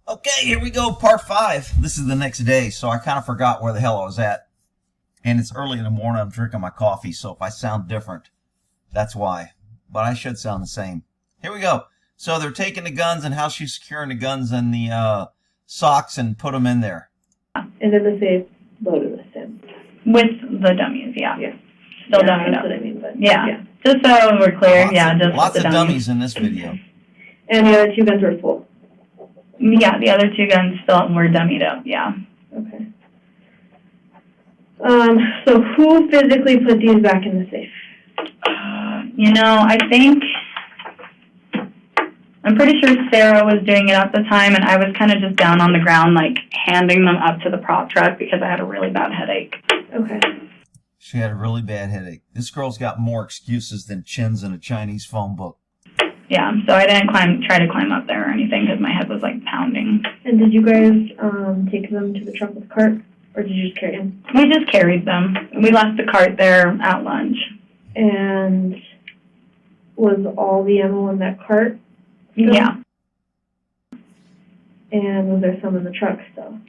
Okay, here we go, part 5. This is the next day, so I kind of forgot where the hell I was at. And it's early in the morning, I'm drinking my coffee, so if I sound different, that's why. But I should sound the same. Here we go. So they're taking the guns and how she's securing the guns in the socks and put them in there. And then the safe loaded with him. With the dummies, yeah. Yeah. Still Yeah, dummied that's up. what I mean, but Yeah. Just so we're clear, Lots just of the dummies in this video. And the other 2 guns were full. Yeah, the other 2 guns still were dummied up, yeah. Okay. So who physically put these back in the safe? I think, I'm pretty sure Sarah was doing it at the time, and I was kind of just down on the ground, like, handing them up to the prop truck because I had a really bad headache. Okay. She had a really bad headache. This girl's got more excuses than chins in a Chinese phone book. Yeah, so I didn't try to climb up there or anything because my head was, like, pounding. And did you guys take them to the truck with the cart, or did you just carry them? We just carried them. We left the cart there at lunch. And was all the ammo in that cart still? Yeah. And was there some in the truck still?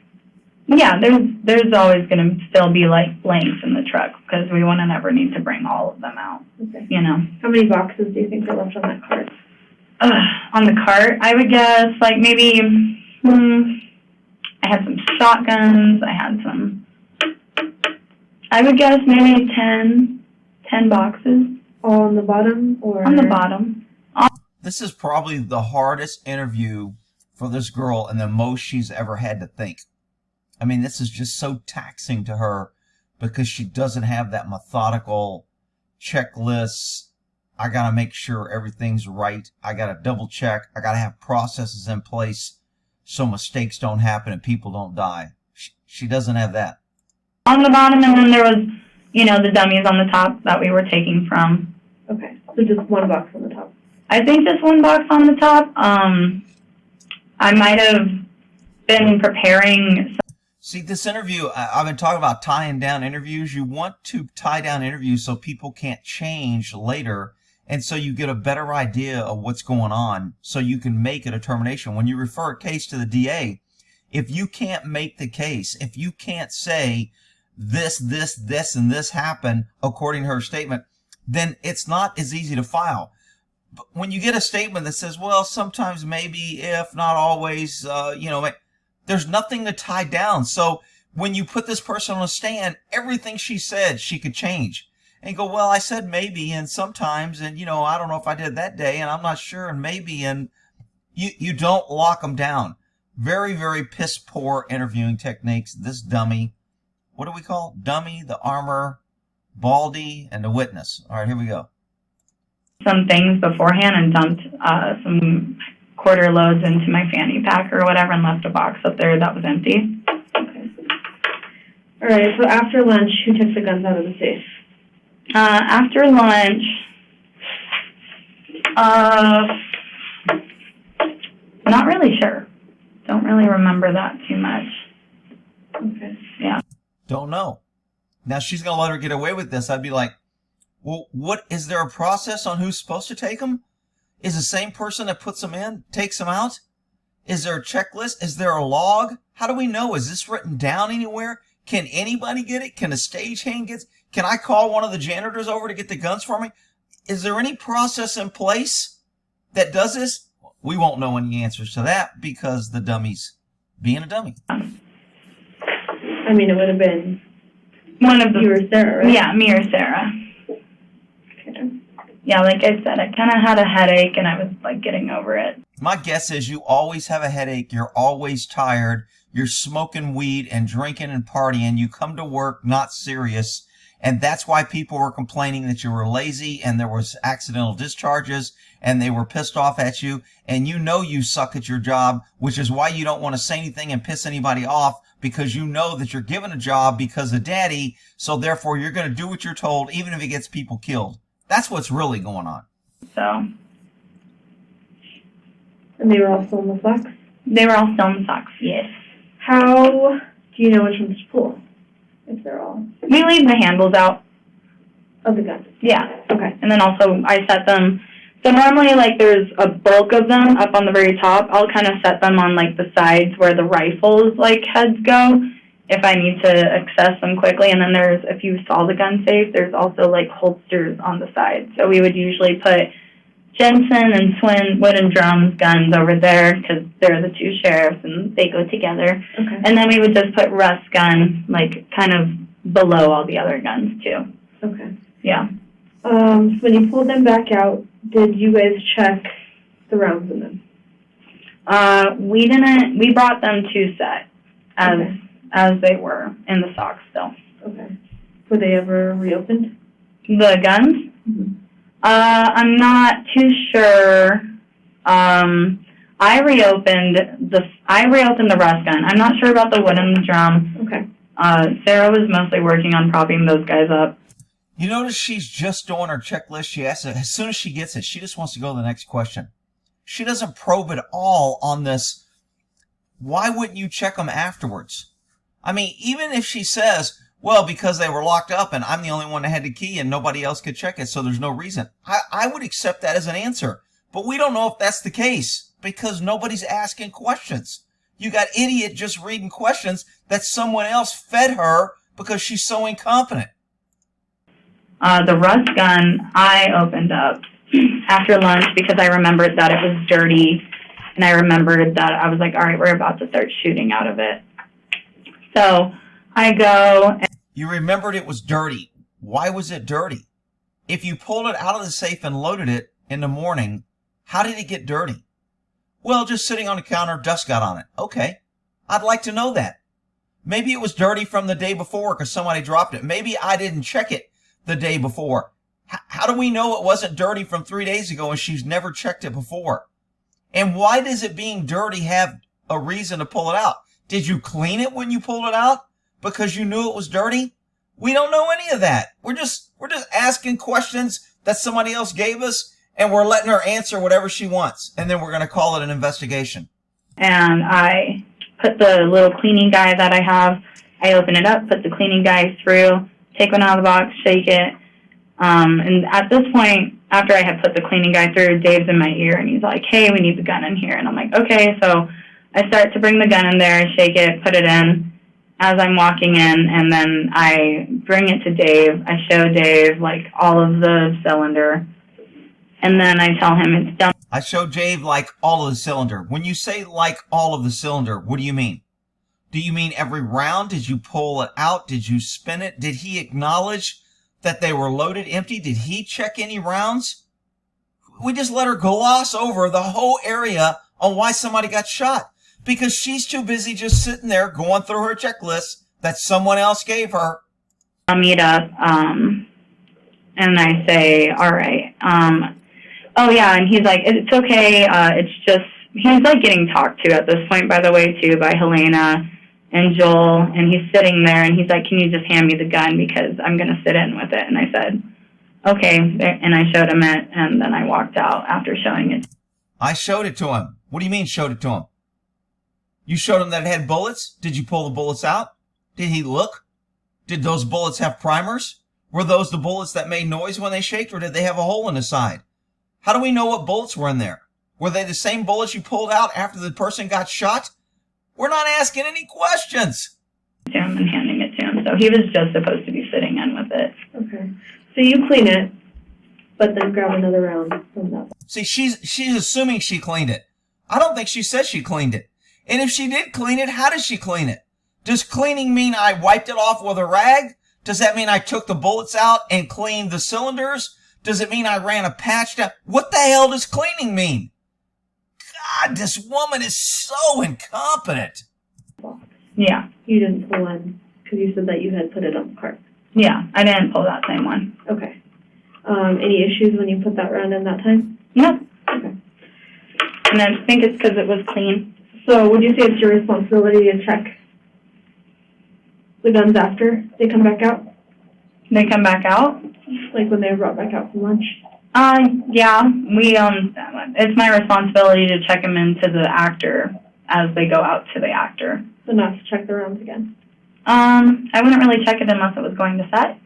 Yeah, there's always going to still be, like, blanks in the truck because we wouldn't ever need to bring all of them out, Okay. How many boxes do you think are left on that cart? On the cart, I would guess, like, maybe, I had some shotguns, I would guess maybe 10 boxes. All on the bottom, or? On the bottom. This is probably the hardest interview for this girl and the most she's ever had to think. I mean, this is just so taxing to her because she doesn't have that methodical checklist. I got to make sure everything's right. I got to double check. I got to have processes in place so mistakes don't happen and people don't die. She doesn't have that. On the bottom, and then there was, the dummies on the top that we were taking from. Okay, so just 1 box on the top. I think just 1 box on the top. I might have been preparing. See, this interview, I've been talking about tying down interviews. You want to tie down interviews so people can't change later, and so you get a better idea of what's going on so you can make a determination. When you refer a case to the DA, if you can't make the case, if you can't say this, and this happened according to her statement, then it's not as easy to file. But when you get a statement that says, well, sometimes, maybe, if, not always, there's nothing to tie down. So when you put this person on a stand, everything she said, she could change. And you go, well, I said maybe and sometimes, and, I don't know if I did that day, and I'm not sure, and maybe, and you don't lock them down. Very, very piss poor interviewing techniques. This dummy, what do we call? Dummy, the armor, Baldy, and the witness. All right, here we go. Some things beforehand and dumped some quarter loads into my fanny pack or whatever and left a box up there that was empty. Okay. All right, so after lunch, who took the guns out of the safe? After lunch, not really sure. Don't really remember that too much. Okay. Yeah. Don't know. Now she's going to let her get away with this. I'd be like, well, is there a process on who's supposed to take them? Is the same person that puts them in, takes them out? Is there a checklist? Is there a log? How do we know? Is this written down anywhere? Can anybody get it? Can a stagehand get it? Can I call one of the janitors over to get the guns for me? Is there any process in place that does this? We won't know any answers to that because the dummy's being a dummy. I mean, it would have been one of you or Sarah, right? Yeah, me or Sarah. Okay. Yeah, like I said, I kind of had a headache and I was like getting over it. My guess is you always have a headache. You're always tired. You're smoking weed and drinking and partying. You come to work not serious. And that's why people were complaining that you were lazy and there was accidental discharges and they were pissed off at you. And you suck at your job, which is why you don't want to say anything and piss anybody off because you know that you're given a job because of daddy. So therefore you're going to do what you're told, even if it gets people killed. That's what's really going on. So. And they were all still in the socks? They were all still in the socks, yes. How do you know which ones to pull? If they're all... We leave the handles out. Of the guns? Yeah. Okay. And then also I set them So normally, like, there's a bulk of them up on the very top. I'll kind of set them on, like, the sides where the rifles, like, heads go if I need to access them quickly. And then there's, if you saw the gun safe, there's also, like, holsters on the side. So we would usually put Jensen and Swin Wooden Drums guns over there because they're the two sheriffs and they go together. Okay. And then we would just put Russ's gun, like, kind of below all the other guns, too. Okay. Yeah. So when you pulled them back out, did you guys check the rounds in them? We didn't. We brought them to set Okay. as they were in the stock still. Okay. Were they ever reopened? The guns? Mm-hmm. I'm not too sure. I reopened the Russ gun. I'm not sure about the wooden drum. Okay. Sarah was mostly working on propping those guys up. You notice she's just doing her checklist. She asks it, as soon as she gets it, she just wants to go to the next question. She doesn't probe at all on this. Why wouldn't you check them afterwards? I mean, even if she says, well, because they were locked up and I'm the only one that had the key and nobody else could check it, so there's no reason. I would accept that as an answer. But we don't know if that's the case because nobody's asking questions. You got idiot just reading questions that someone else fed her because she's so incompetent. The Russ gun I opened up after lunch because I remembered that it was dirty, and I remembered that I was like, all right, we're about to start shooting out of it. So I go. You remembered it was dirty. Why was it dirty? If you pulled it out of the safe and loaded it in the morning, how did it get dirty? Well, just sitting on the counter, dust got on it. Okay. I'd like to know that. Maybe it was dirty from the day before because somebody dropped it. Maybe I didn't check it the day before. How do we know it wasn't dirty from 3 days ago and she's never checked it before? And why does it being dirty have a reason to pull it out? Did you clean it when you pulled it out because you knew it was dirty? We don't know any of that. We're just asking questions that somebody else gave us and we're letting her answer whatever she wants. And then we're going to call it an investigation. And I put the little cleaning guy that I have, I open it up, put the cleaning guy through, take one out of the box, shake it. And at this point, after I had put the cleaning guy through, Dave's in my ear and he's like, hey, we need the gun in here. And I'm like, okay. So I start to bring the gun in there, shake it, put it in as I'm walking in, and then I bring it to Dave. I show Dave, like, all of the cylinder, and then I tell him it's done. I showed Dave like all of the cylinder. When you say like all of the cylinder, what do you mean? Do you mean every round? Did you pull it out? Did you spin it? Did he acknowledge that they were loaded empty? Did he check any rounds? We just let her gloss over the whole area on why somebody got shot because she's too busy just sitting there going through her checklist that someone else gave her. I'll meet up, and I say, all right. Oh, yeah, and he's like, it's okay. It's just, he's like getting talked to at this point, by the way, too, by Helena and Joel, and he's sitting there, and he's like, can you just hand me the gun because I'm going to sit in with it? And I said, okay, and I showed him it, and then I walked out after showing it. I showed it to him. What do you mean showed it to him? You showed him that it had bullets? Did you pull the bullets out? Did he look? Did those bullets have primers? Were those the bullets that made noise when they shaked, or did they have a hole in the side? How do we know what bullets were in there? Were they the same bullets you pulled out after the person got shot? We're not asking any questions. To him and handing it to him. So he was just supposed to be sitting in with it. Okay. So you clean it, but then grab another round from that. See, she's assuming she cleaned it. I don't think she said she cleaned it. And if she did clean it, how does she clean it? Does cleaning mean I wiped it off with a rag? Does that mean I took the bullets out and cleaned the cylinders? Does it mean I ran a patch down? What the hell does cleaning mean? God, this woman is so incompetent. Yeah. You didn't pull in because you said that you had put it on the cart. Yeah, I didn't pull that same one. Okay. Any issues when you put that round in that time? No. Okay. And I think it's because it was clean. So would you say it's your responsibility to check the guns after they come back out? They come back out? Like when they're brought back out from lunch? Yeah. It's my responsibility to check them into the actor as they go out to the actor. So not to check the rounds again? I wouldn't really check it unless it was going to set.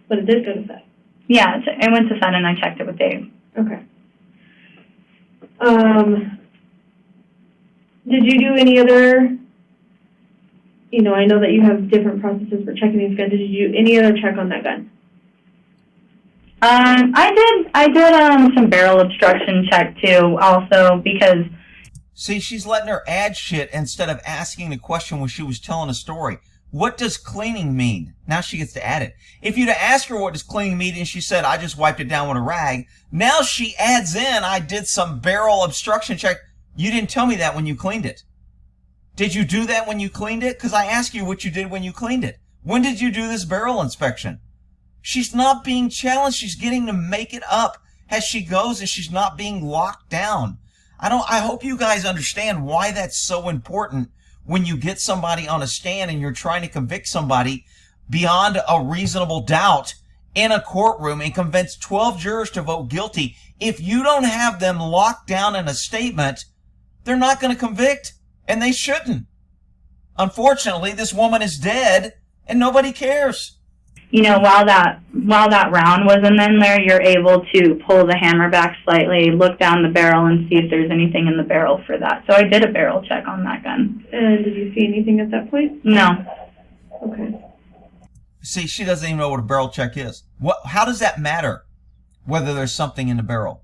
But it did go to set? Yeah, it went to set and I checked it with Dave. Okay. Did you do any other, I know that you have different processes for checking these guns. Did you do any other check on that gun? I did some barrel obstruction check too, also, because... See, she's letting her add shit instead of asking the question when she was telling a story. What does cleaning mean? Now she gets to add it. If you'd have asked her what does cleaning mean and she said, I just wiped it down with a rag, now she adds in, I did some barrel obstruction check. You didn't tell me that when you cleaned it. Did you do that when you cleaned it? Because I asked you what you did when you cleaned it. When did you do this barrel inspection? She's not being challenged. She's getting to make it up as she goes, and she's not being locked down. I hope you guys understand why that's so important when you get somebody on a stand and you're trying to convict somebody beyond a reasonable doubt in a courtroom and convince 12 jurors to vote guilty. If you don't have them locked down in a statement, they're not going to convict, and they shouldn't. Unfortunately, this woman is dead and nobody cares. While that round was in there, you're able to pull the hammer back slightly, look down the barrel, and see if there's anything in the barrel for that. So I did a barrel check on that gun. And did you see anything at that point? No. Okay. See, she doesn't even know what a barrel check is. How does that matter, whether there's something in the barrel?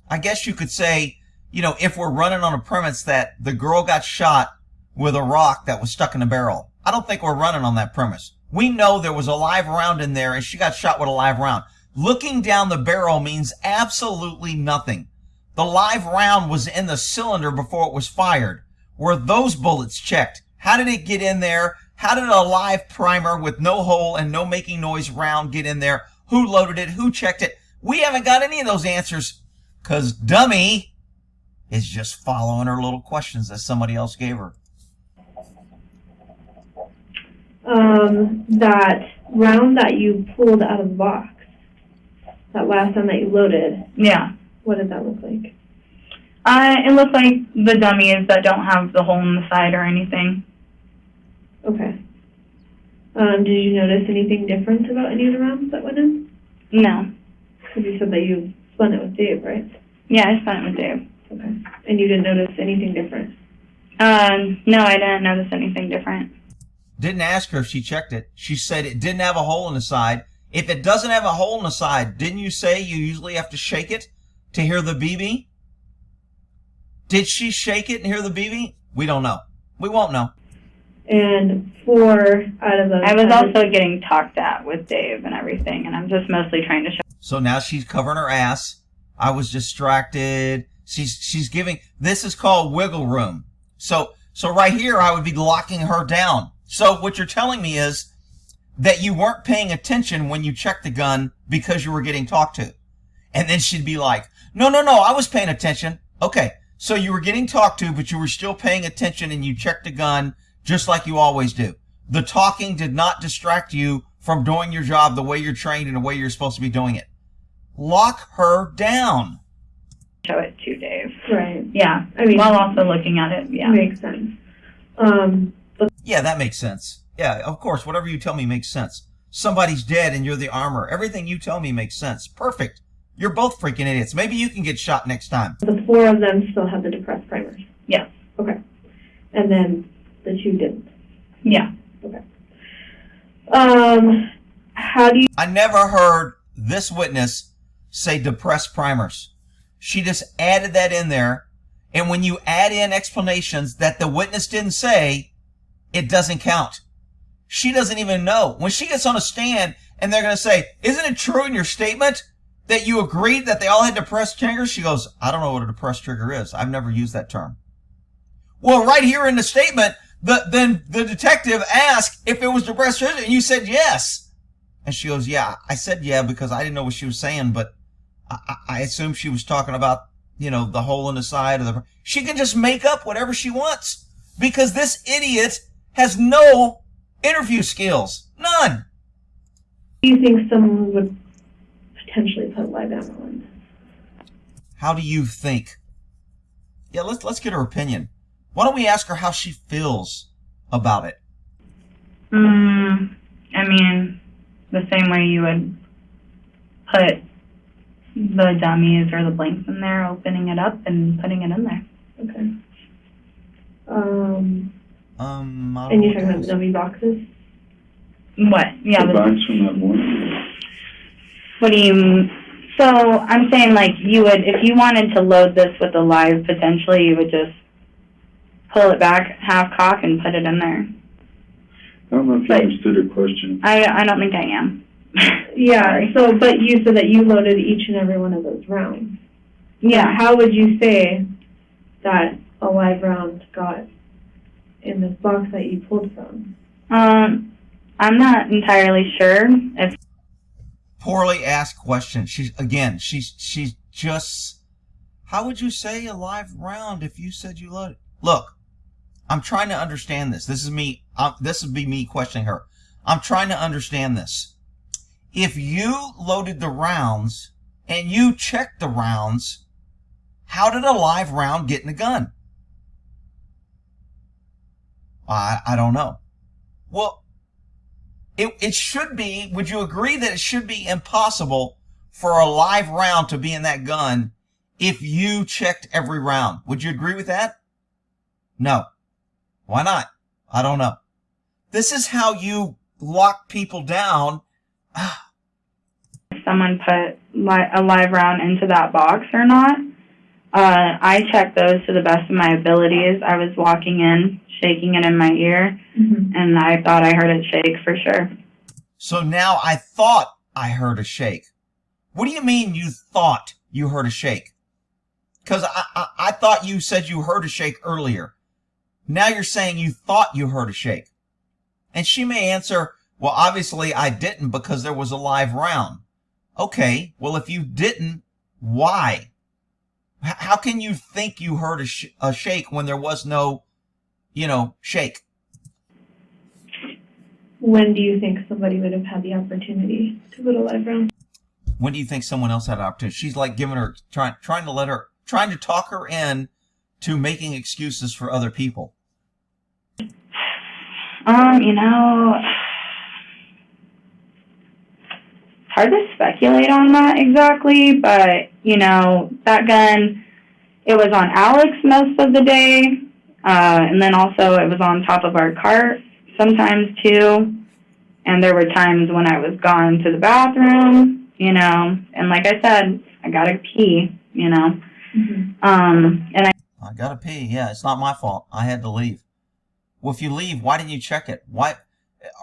I guess you could say, if we're running on a premise that the girl got shot with a rock that was stuck in the barrel. I don't think we're running on that premise. We know there was a live round in there and she got shot with a live round. Looking down the barrel means absolutely nothing. The live round was in the cylinder before it was fired. Were those bullets checked? How did it get in there? How did a live primer with no hole and no making noise round get in there? Who loaded it? Who checked it? We haven't got any of those answers because dummy is just following her little questions that somebody else gave her. That round that you pulled out of the box, that last time that you loaded. Yeah. What did that look like? It looked like the dummies that don't have the hole in the side or anything. Okay. Did you notice anything different about any of the rounds that went in? No. Because you said that you spun it with Dave, right? Yeah, I spun it with Dave. Okay. And you didn't notice anything different? No, I didn't notice anything different. Didn't ask her if she checked it. She said it didn't have a hole in the side. If it doesn't have a hole in the side, didn't you say you usually have to shake it to hear the BB? Did she shake it and hear the BB? We don't know. We won't know. And 4 out of those... I was also getting talked at with Dave and everything, and I'm just mostly trying to show... So now she's covering her ass. I was distracted. She's giving... This is called wiggle room. So right here, I would be locking her down. So what you're telling me is that you weren't paying attention when you checked the gun because you were getting talked to. And then she'd be like, no, I was paying attention. Okay, so you were getting talked to, but you were still paying attention and you checked the gun just like you always do. The talking did not distract you from doing your job the way you're trained and the way you're supposed to be doing it. Lock her down. Show it to Dave. Right. Yeah. I mean, while also looking at it, yeah. Makes sense. Yeah, that makes sense. Yeah, of course, whatever you tell me makes sense. Somebody's dead and you're the armor. Everything you tell me makes sense. Perfect. You're both freaking idiots. Maybe you can get shot next time. The 4 of them still have the depressed primers? Yes. Okay. And then the 2 didn't? Yeah. Okay. How do you... I never heard this witness say depressed primers. She just added that in there. And when you add in explanations that the witness didn't say, it doesn't count. She doesn't even know. When she gets on a stand and they're going to say, isn't it true in your statement that you agreed that they all had depressed triggers? She goes, I don't know what a depressed trigger is. I've never used that term. Well, right here in the statement, then the detective asked if it was depressed trigger and you said yes. And she goes, yeah, I said yeah because I didn't know what she was saying, but I assumed she was talking about, the hole in the side of the... She can just make up whatever she wants because this idiot has no interview skills. None. Do you think someone would potentially put live ammo on? How do you think? Yeah, let's get her opinion. Why don't we ask her how she feels about it? I mean, the same way you would put the dummies or the blanks in there, opening it up and putting it in there. Okay. I don't And know you're what talking that about is. the dummy boxes? What? Yeah. The box from that morning. What do you? So I'm saying, like, you would, if you wanted to load this with a live, potentially, you would just pull it back half cock and put it in there. I don't know if you But- understood her question. I don't think I am. Yeah, Sorry. so, but you said that you loaded each and every one of those rounds. Yeah. How would you say that a live round got in this box that you pulled from? I'm not entirely sure if Poorly asked question. She's just. How would you say a live round if you said you loaded? Look, I'm trying to understand this. This is me. This would be me questioning her. I'm trying to understand this. If you loaded the rounds and you checked the rounds, how did a live round get in the gun? I don't know. Well, it should be, would you agree that it should be impossible for a live round to be in that gun if you checked every round? Would you agree with that? No. Why not? I don't know. This is how you lock people down. someone put a live round into that box or not. I checked those to the best of my abilities. I was walking in, shaking it in my ear, and I thought I heard it shake for sure. So now I thought I heard a shake. What do you mean you thought you heard a shake? Because I thought you said you heard a shake earlier. Now you're saying you thought you heard a shake. And she may answer, well, obviously I didn't because there was a live round. Okay, well, if you didn't, why? How can you think you heard a shake when there was no, shake? When do you think somebody would have had the opportunity to put a live round? When do you think someone else had an opportunity? She's like giving her, trying to talk her in to making excuses for other people. It's hard to speculate on that exactly, but, that gun, it was on Alex most of the day, and then also it was on top of our cart sometimes too, and there were times when I was gone to the bathroom, and like I said, I gotta pee, and I gotta pee. Yeah, it's not my fault. I had to leave. Well, if you leave, why didn't you check it? Why?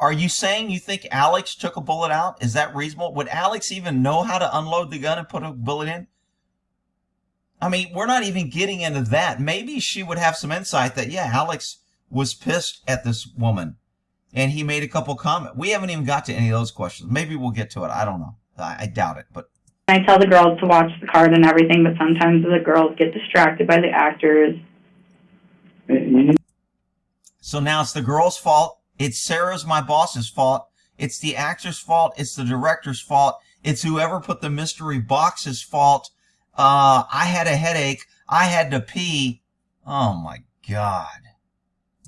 Are you saying you think Alex took a bullet out? Is that reasonable? Would Alex even know how to unload the gun and put a bullet in? I mean, we're not even getting into that. Maybe she would have some insight that, yeah, Alex was pissed at this woman and he made a couple comments. We haven't even got to any of those questions. Maybe we'll get to it. I don't know. I doubt it, but. I tell the girls to watch the card and everything, but sometimes the girls get distracted by the actors. So now it's the girl's fault. It's Sarah's, my boss's fault. It's the actor's fault. It's the director's fault. It's whoever put the mystery box's fault. I had a headache. I had to pee. Oh my God.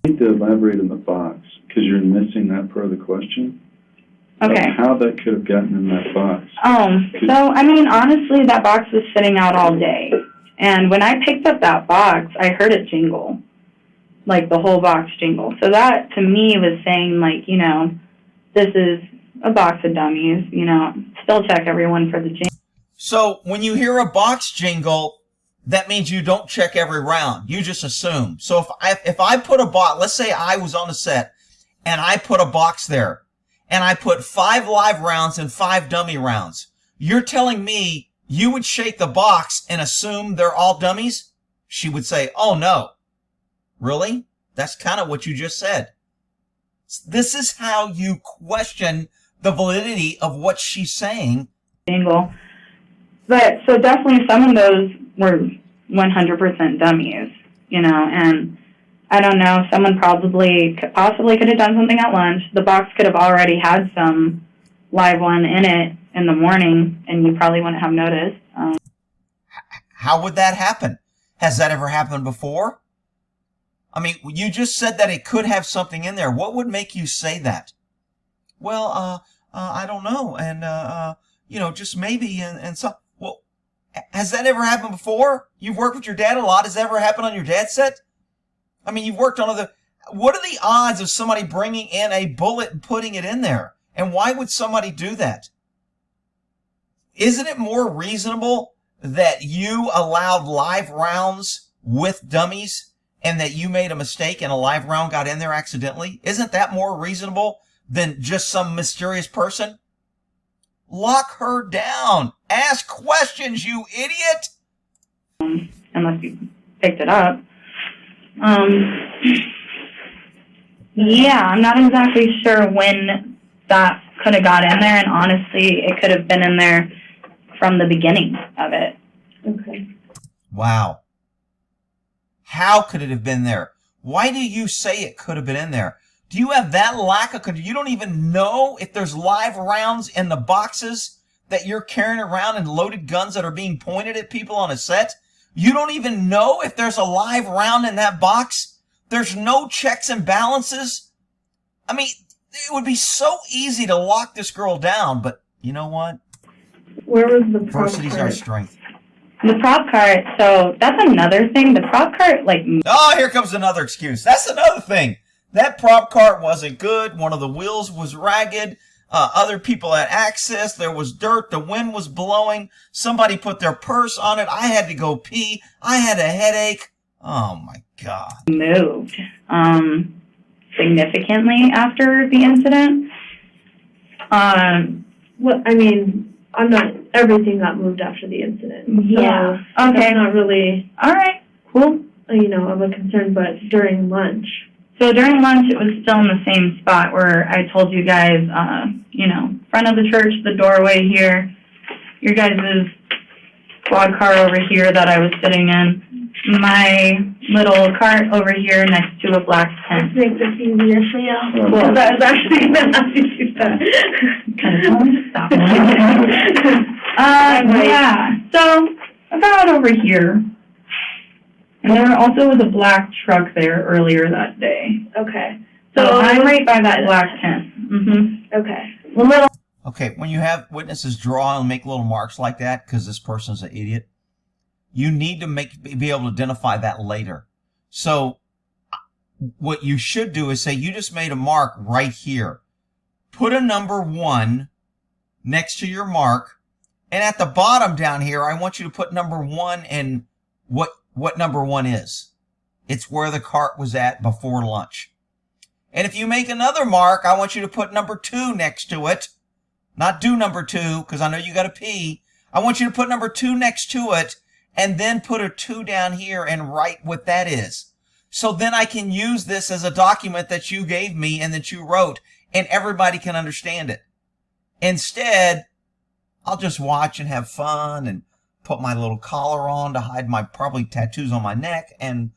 I need to elaborate on the box because you're missing that part of the question. Okay. How that could have gotten in that box. Honestly, that box was sitting out all day. And when I picked up that box, I heard it jingle. Like the whole box jingle. So that, to me, was saying, this is a box of dummies, still check everyone for the jingle. So when you hear a box jingle, that means you don't check every round. You just assume. So if I put a box, let's say I was on the set and I put a box there and I put 5 live rounds and 5 dummy rounds, you're telling me you would shake the box and assume they're all dummies? She would say, oh no. Really? That's kind of what you just said. This is how you question the validity of what she's saying. Jingle. But, so definitely some of those were 100% dummies, and I don't know, someone possibly could have done something at lunch. The box could have already had some live one in it in the morning, and you probably wouldn't have noticed. How would that happen? Has that ever happened before? I mean, you just said that it could have something in there. What would make you say that? Well, I don't know. And, just maybe. And so, well, Has that ever happened before? You've worked with your dad a lot. Has that ever happened on your dad's set? I mean, you've worked on other... What are the odds of somebody bringing in a bullet and putting it in there? And why would somebody do that? Isn't it more reasonable that you allowed live rounds with dummies and that you made a mistake and a live round got in there accidentally? Isn't that more reasonable than just some mysterious person? Lock her down. Ask questions, you idiot. Unless you picked it up. Yeah, I'm not exactly sure when that could have got in there, and honestly, it could have been in there from the beginning of it. Okay. Wow. How could it have been there? Why do you say it could have been in there? Do you have that lack of control? You don't even know if there's live rounds in the boxes that you're carrying around and loaded guns that are being pointed at people on a set? You don't even know if there's a live round in that box? There's no checks and balances? I mean, it would be so easy to lock this girl down, but you know what? Where was the prop Adversity's our cart? strength. The prop cart, so that's another thing. The prop cart, like... Oh, here comes another excuse. That's another thing. That prop cart wasn't good. One of the wheels was ragged. Other people had access. There was dirt. The wind was blowing. Somebody put their purse on it. I had to go pee. I had a headache. Oh, my God. moved significantly after the incident. Well, I mean, I'm not, everything got moved after the incident. Yeah. So Okay. that's not really, All right, cool. you know, of a concern, but during lunch. So during lunch, it was still in the same spot where I told you guys, you know, front of the church, the doorway here, your guys' squad car over here that I was sitting in, my little cart over here next to a black tent. Make this easier for you. Well, That was actually going to ask you to do that. Kind of stop. Yeah, so about over here. And there also was a black truck there earlier that day. Okay. So I'm right by that black tent. Mm-hmm. Okay. A little. Okay, when you have witnesses draw and make little marks like that because this person's an idiot, you need to be able to identify that later. So what you should do is say, you just made a mark right here. Put a number 1 next to your mark, and at the bottom down here, I want you to put number 1 and what number 1 is. It's where the cart was at before lunch. And if you make another mark, I want you to put number 2 next to it. Not do number 2, because I know you got to pee. I want you to put number 2 next to it, and then put a 2 down here and write what that is. So then I can use this as a document that you gave me and that you wrote, and everybody can understand it. Instead, I'll just watch and have fun and put my little collar on to hide my probably tattoos on my neck and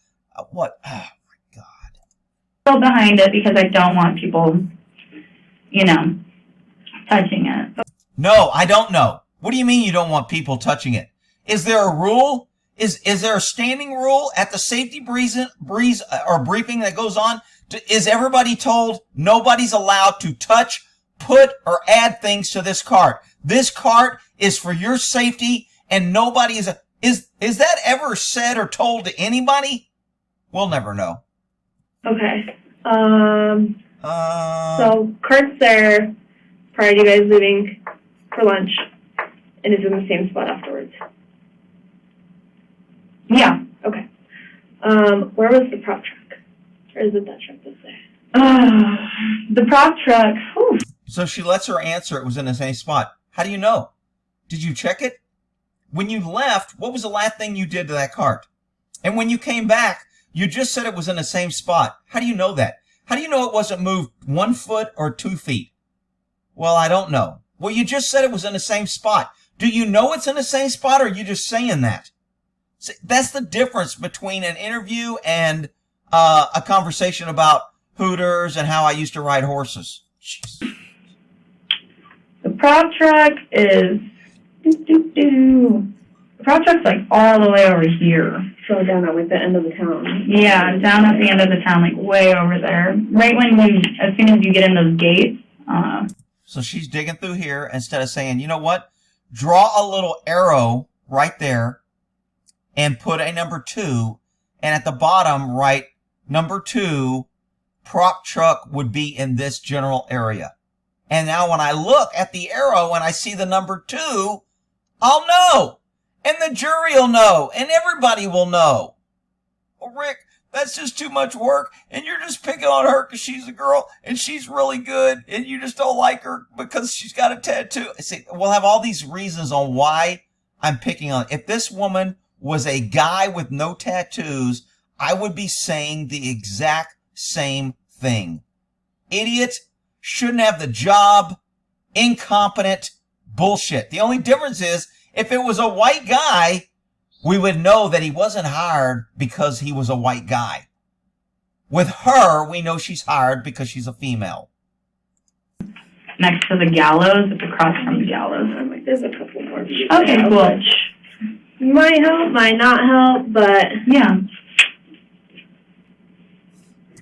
what? Oh, my God. Behind it because I don't want people, you know, touching it. No, I don't know. What do you mean you don't want people touching it? Is there a rule? Is there a standing rule at the safety briefing that goes on? Is everybody told nobody's allowed to touch, put, or add things to this cart? This cart is for your safety, and nobody is that ever said or told to anybody? We'll never know. Okay. So cart's there prior to you guys leaving for lunch, and it's in the same spot afterwards. Yeah. Okay. Where was the prop truck? Or is it that truck that's there? The prop truck. Whew. So she lets her answer it was in the same spot. How do you know? Did you check it? When you left, what was the last thing you did to that cart? And when you came back, you just said it was in the same spot. How do you know that? How do you know it wasn't moved 1 foot or 2 feet? Well, I don't know. Well, you just said it was in the same spot. Do you know it's in the same spot, or are you just saying that? See, that's the difference between an interview and a conversation about Hooters and how I used to ride horses. Jeez. The prop truck is. The prop truck's like all the way over here. So down at like the end of the town. Yeah, down at the end of the town, like way over there. Right as soon as you get in those gates. So she's digging through here instead of saying, you know what? Draw a little arrow right there and put a number 2, and at the bottom write number 2, prop truck would be in this general area. And now when I look at the arrow and I see the number 2, I'll know. And the jury will know. And everybody will know. Well, Rick, that's just too much work. And you're just picking on her because she's a girl and she's really good. And you just don't like her because she's got a tattoo. See, we'll have all these reasons on why I'm picking on. If this woman was a guy with no tattoos, I would be saying the exact same thing. Idiot, shouldn't have the job, incompetent, bullshit. The only difference is if it was a white guy, we would know that he wasn't hired because he was a white guy. With her, we know she's hired because she's a female. Next to the gallows, it's across from the gallows. There's a couple more. Okay, cool. Which might help, might not help, but Yeah.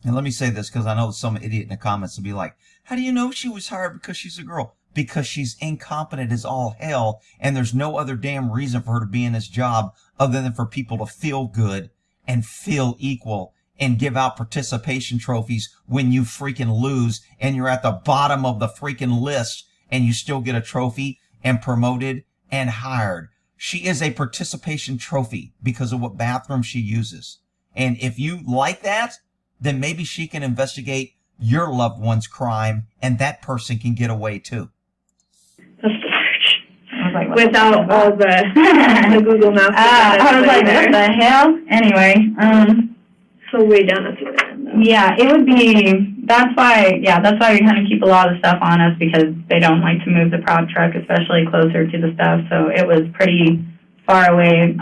And let me say this because I know some idiot in the comments will be like, how do you know she was hired because she's a girl? Because she's incompetent as all hell, and there's no other damn reason for her to be in this job other than for people to feel good and feel equal and give out participation trophies when you freaking lose and you're at the bottom of the freaking list and you still get a trophy and promoted and hired. She is a participation trophy because of what bathroom she uses. And if you like that, then maybe she can investigate your loved one's crime and that person can get away too. that's the search. I was like, what Without all the Google Maps. I was like, what the hell? Anyway, So way down at the end, though. yeah, it would be, that's why we kind of keep a lot of stuff on us because they don't like to move the prop truck, especially closer to the stuff, so it was pretty far away.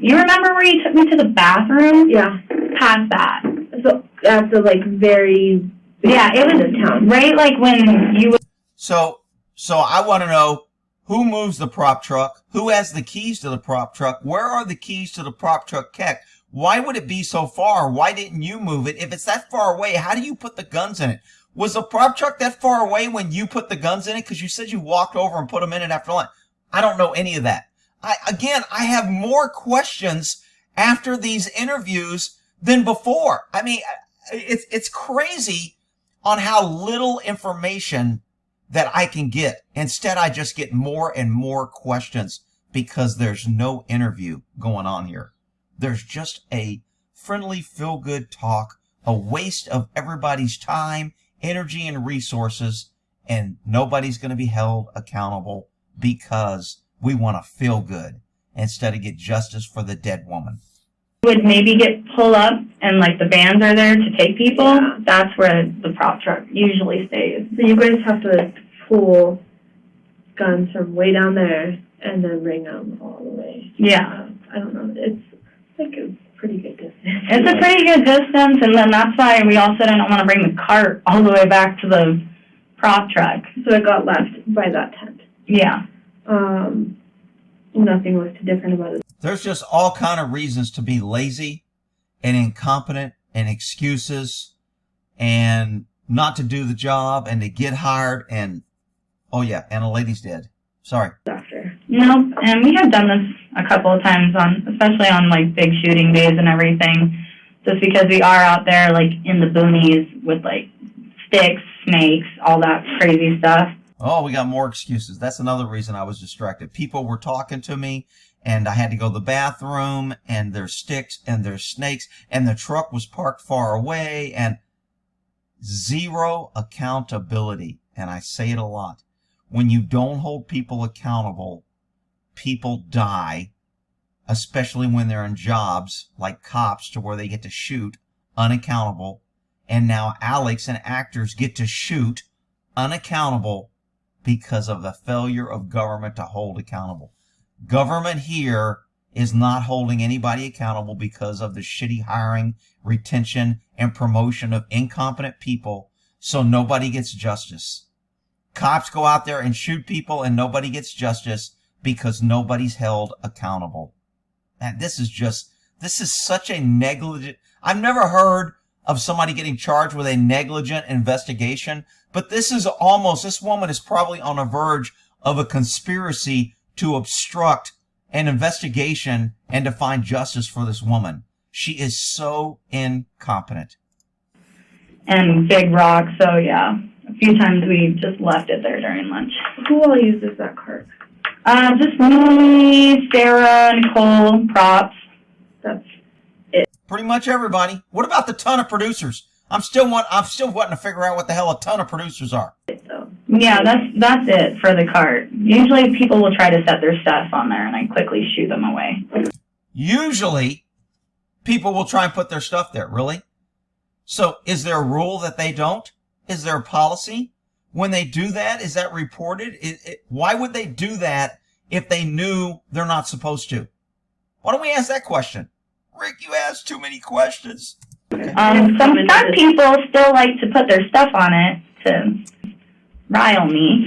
You remember where you took me to the bathroom? Yeah. Past that. So at the like very Yeah, it was end of town. right like when you would. So I want to know who moves the prop truck, who has the keys to the prop truck, where are the keys to the prop truck kept? Why would it be so far? Why didn't you move it? If it's that far away, how do you put the guns in it? Was the prop truck that far away when you put the guns in it? Because you said you walked over and put them in it after lunch. I don't know any of that. I have more questions after these interviews than before. I mean, it's crazy on how little information that I can get. Instead, I just get more and more questions because there's no interview going on here. There's just a friendly, feel-good talk, a waste of everybody's time, energy, and resources, and nobody's going to be held accountable because we want to feel good instead of get justice for the dead woman. Would maybe get pull up and like the vans are there to take people. Yeah. That's where the prop truck usually stays. So you guys have to pull guns from way down there and then bring them all the way. Yeah. I don't know. It's like a pretty good distance. It's a pretty good distance, and then that's why we also didn't want to bring the cart all the way back to the prop truck. So it got left by that tent. Yeah. Nothing was too different about it. There's just all kind of reasons to be lazy and incompetent and excuses and not to do the job and to get hired and, oh yeah, and a lady's dead. Sorry. After. Nope, and we have done this a couple of times especially on like big shooting days and everything, just because we are out there like in the boonies with like sticks, snakes, all that crazy stuff. Oh, we got more excuses. That's another reason I was distracted. People were talking to me and I had to go to the bathroom and there's sticks and there's snakes and the truck was parked far away and zero accountability. And I say it a lot. When you don't hold people accountable, people die, especially when they're in jobs like cops to where they get to shoot unaccountable. And now Alex and actors get to shoot unaccountable because of the failure of government to hold accountable. Government here is not holding anybody accountable because of the shitty hiring, retention, and promotion of incompetent people, so nobody gets justice. Cops go out there and shoot people and nobody gets justice because nobody's held accountable. And this is such a negligent, I've never heard of somebody getting charged with a negligent investigation, but this woman is probably on the verge of a conspiracy to obstruct an investigation and to find justice for this woman. She is so incompetent. And big rock, so yeah. A few times we just left it there during lunch. Who all uses that cart? Just me, Sarah, Nicole, props. That's Pretty much everybody. What about the ton of producers? I'm still wanting to figure out what the hell a ton of producers are. it, though. Yeah, that's it for the cart. Usually people will try to set their stuff on there and I quickly shoo them away. Usually, people will try and put their stuff there. Really? So, is there a rule that they don't? Is there a policy? When they do that, is that reported? Why would they do that if they knew they're not supposed to? Why don't we ask that question? Rick, you asked too many questions. Some people still like to put their stuff on it to rile me.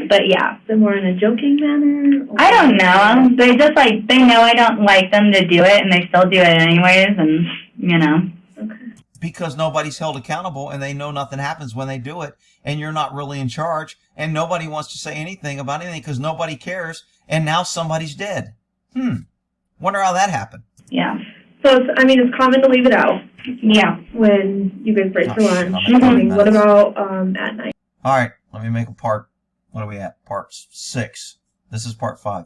But yeah. Is it more in a joking manner? Or? I don't know. They just they know I don't like them to do it and they still do it anyways and, Okay. Because nobody's held accountable and they know nothing happens when they do it and you're not really in charge and nobody wants to say anything about anything because nobody cares and now somebody's dead. Wonder how that happened. Yeah. So, it's common to leave it out Yeah. when you guys break for lunch. I'm at What about at night? All right, let me make a part. What are we at? Part 6. This is part 5.